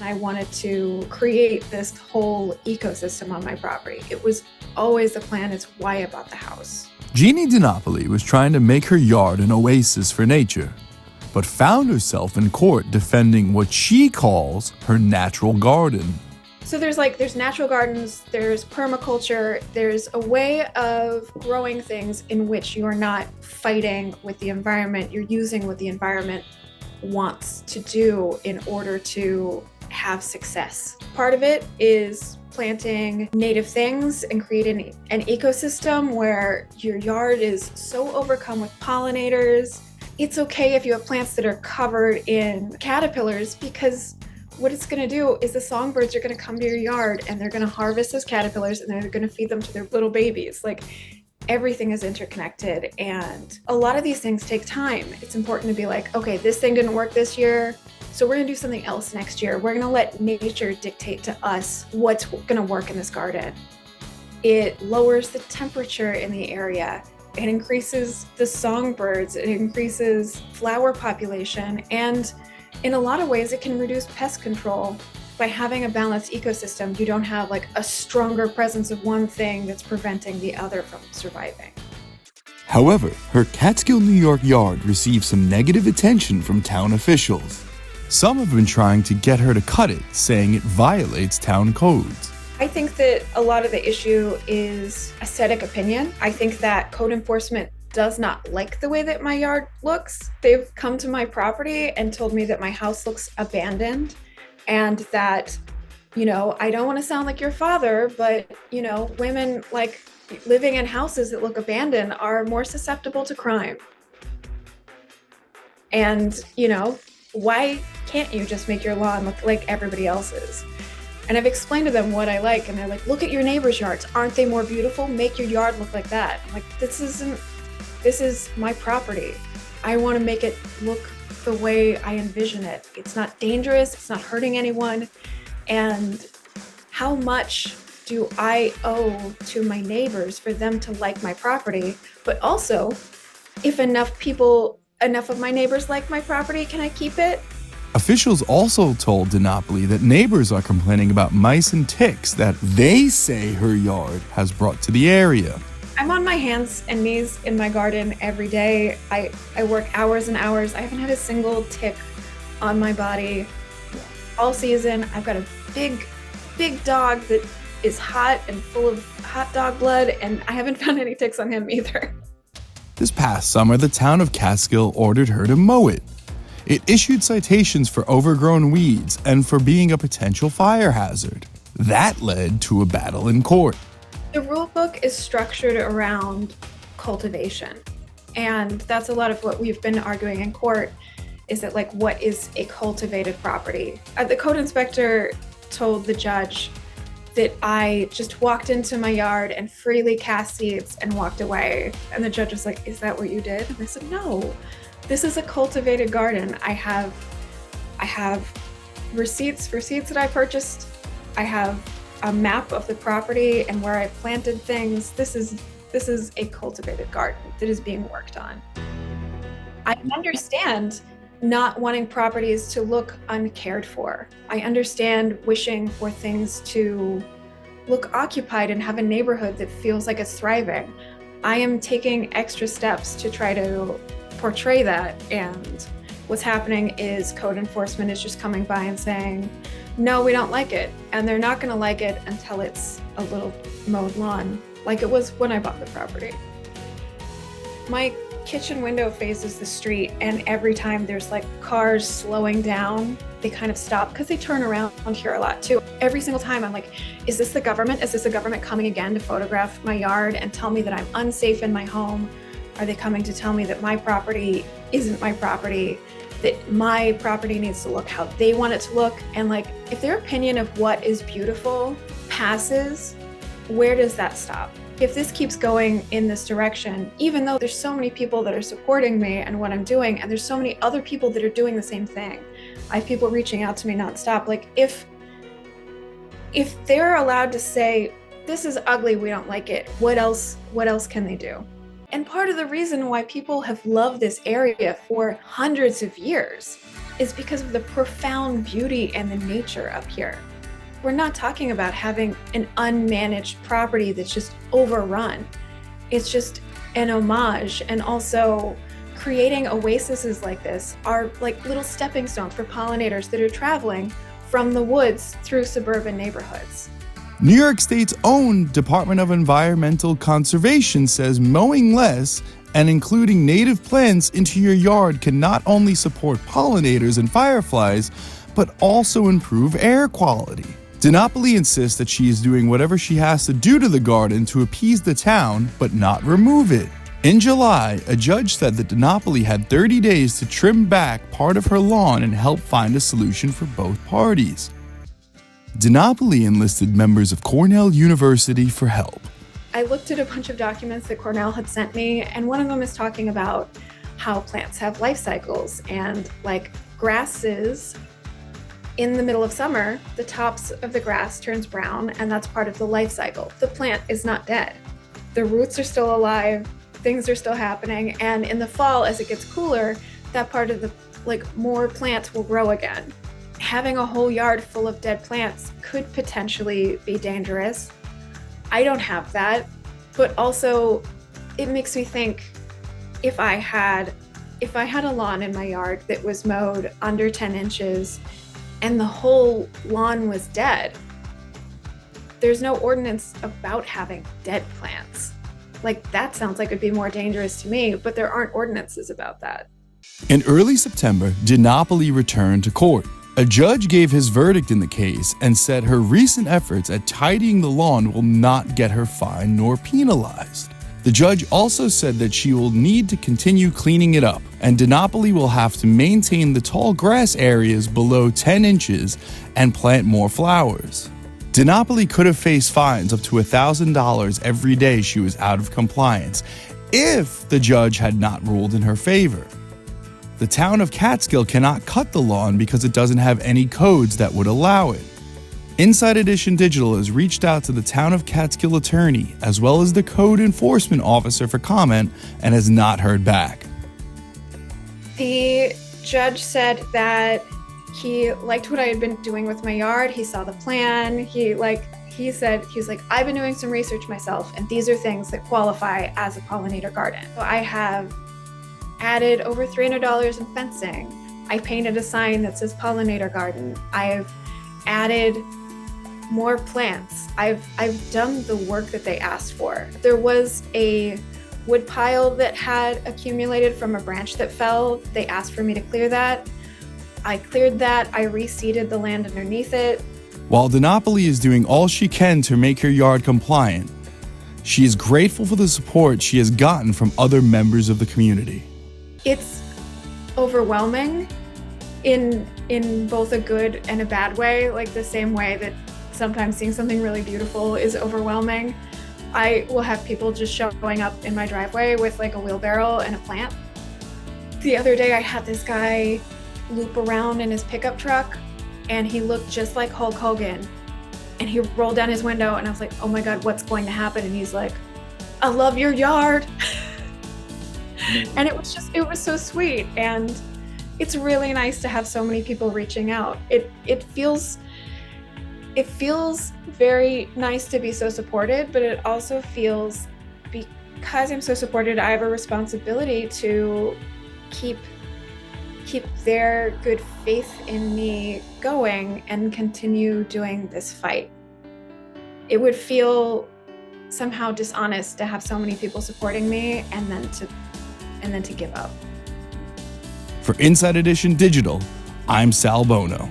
I wanted to create this whole ecosystem on my property. It was always the plan. It's why I bought the house. Jenae DiNapoli was trying to make her yard an oasis for nature, but found herself in court defending what she calls her natural garden. So there's natural gardens, there's permaculture, there's a way of growing things in which you're not fighting with the environment, you're using what the environment wants to do in order to have success. Part of it is planting native things and creating an ecosystem where your yard is so overcome with pollinators. It's okay if you have plants that are covered in caterpillars, because what it's going to do is the songbirds are going to come to your yard and they're going to harvest those caterpillars and they're going to feed them to their little babies. Like, everything is interconnected, and a lot of these things take time. It's important to be like, okay, this thing didn't work this year, so we're going to do something else next year. We're going to let nature dictate to us what's going to work in this garden. It lowers the temperature in the area. It increases the songbirds. It increases flower population. And in a lot of ways, it can reduce pest control. By having a balanced ecosystem, you don't have like a stronger presence of one thing that's preventing the other from surviving. However, her Catskill, New York yard received some negative attention from town officials. Some have been trying to get her to cut it, saying it violates town codes. I think that a lot of the issue is aesthetic opinion. I think that code enforcement does not like the way that my yard looks. They've come to my property and told me that my house looks abandoned, and that, I don't want to sound like your father, but, women like living in houses that look abandoned are more susceptible to crime. And, why can't you just make your lawn look like everybody else's? And I've explained to them what I like, and they're like, look at your neighbors' yards. Aren't they more beautiful? Make your yard look like that. I'm like, this is my property. I want to make it look the way I envision it. It's not dangerous, it's not hurting anyone. And how much do I owe to my neighbors for them to like my property? But also, if enough of my neighbors like my property, can I keep it? Officials also told DiNapoli that neighbors are complaining about mice and ticks that they say her yard has brought to the area. I'm on my hands and knees in my garden every day. I work hours and hours. I haven't had a single tick on my body all season. I've got a big dog that is hot and full of hot dog blood, and I haven't found any ticks on him either. This past summer, the town of Catskill ordered her to mow it. It issued citations for overgrown weeds and for being a potential fire hazard. That led to a battle in court. The rule book is structured around cultivation, and that's a lot of what we've been arguing in court, is that, like, what is a cultivated property? The code inspector told the judge that I just walked into my yard and freely cast seeds and walked away. And the judge was like, is that what you did? And I said, no, this is a cultivated garden. I have receipts for seeds that I purchased. I have a map of the property and where I planted things. This is a cultivated garden that is being worked on. I understand not wanting properties to look uncared for. I understand wishing for things to look occupied and have a neighborhood that feels like it's thriving. I am taking extra steps to try to portray that, and what's happening is code enforcement is just coming by and saying, no, we don't like it. And they're not gonna like it until it's a little mowed lawn, like it was when I bought the property. My kitchen window faces the street, and every time there's like cars slowing down, they kind of stop because they turn around here a lot too. Every single time I'm like, is this the government? Is this the government coming again to photograph my yard and tell me that I'm unsafe in my home? Are they coming to tell me that my property isn't my property? That my property needs to look how they want it to look? And like, if their opinion of what is beautiful passes, where does that stop? If this keeps going in this direction, even though there's so many people that are supporting me and what I'm doing, and there's so many other people that are doing the same thing, I have people reaching out to me nonstop. Like, if they're allowed to say, this is ugly, we don't like it, what else can they do? And part of the reason why people have loved this area for hundreds of years is because of the profound beauty and the nature up here. We're not talking about having an unmanaged property that's just overrun. It's just an homage, and also creating oases like this are like little stepping stones for pollinators that are traveling from the woods through suburban neighborhoods. New York State's own Department of Environmental Conservation says mowing less and including native plants into your yard can not only support pollinators and fireflies, but also improve air quality. DiNapoli insists that she is doing whatever she has to do to the garden to appease the town, but not remove it. In July, a judge said that DiNapoli had 30 days to trim back part of her lawn and help find a solution for both parties. DiNapoli enlisted members of Cornell University for help. I looked at a bunch of documents that Cornell had sent me, and one of them is talking about how plants have life cycles, and like grasses, in the middle of summer, the tops of the grass turns brown, and that's part of the life cycle. The plant is not dead. The roots are still alive, things are still happening, and in the fall, as it gets cooler, that part of the, more plants will grow again. Having a whole yard full of dead plants could potentially be dangerous. I don't have that, but also it makes me think if I had a lawn in my yard that was mowed under 10 inches and the whole lawn was dead, there's no ordinance about having dead plants. That sounds like it'd be more dangerous to me, but there aren't ordinances about that. In early September, DiNapoli returned to court. A judge gave his verdict in the case and said her recent efforts at tidying the lawn will not get her fined nor penalized. The judge also said that she will need to continue cleaning it up, and DiNapoli will have to maintain the tall grass areas below 10 inches and plant more flowers. DiNapoli could have faced fines up to $1,000 every day she was out of compliance if the judge had not ruled in her favor. The town of Catskill cannot cut the lawn because it doesn't have any codes that would allow it. Inside Edition Digital has reached out to the town of Catskill attorney as well as the code enforcement officer for comment and has not heard back. The judge said that he liked what I had been doing with my yard. He saw the plan. He said, I've been doing some research myself, and these are things that qualify as a pollinator garden. So I have added over $300 in fencing. I painted a sign that says pollinator garden. I've added more plants. I've done the work that they asked for. There was a wood pile that had accumulated from a branch that fell. They asked for me to clear that. I cleared that. I reseeded the land underneath it. While DiNapoli is doing all she can to make her yard compliant, she is grateful for the support she has gotten from other members of the community. It's overwhelming in both a good and a bad way, the same way that sometimes seeing something really beautiful is overwhelming. I will have people just showing up in my driveway with a wheelbarrow and a plant. The other day I had this guy loop around in his pickup truck, and he looked just like Hulk Hogan, and he rolled down his window, and I was like, oh my God, what's going to happen? And he's like, I love your yard. And it was so sweet, and it's really nice to have so many people reaching out. It feels very nice to be so supported, but it also feels, because I'm so supported, I have a responsibility to keep their good faith in me going and continue doing this fight. It would feel somehow dishonest to have so many people supporting me and then to give up. For Inside Edition Digital, I'm Sal Bono.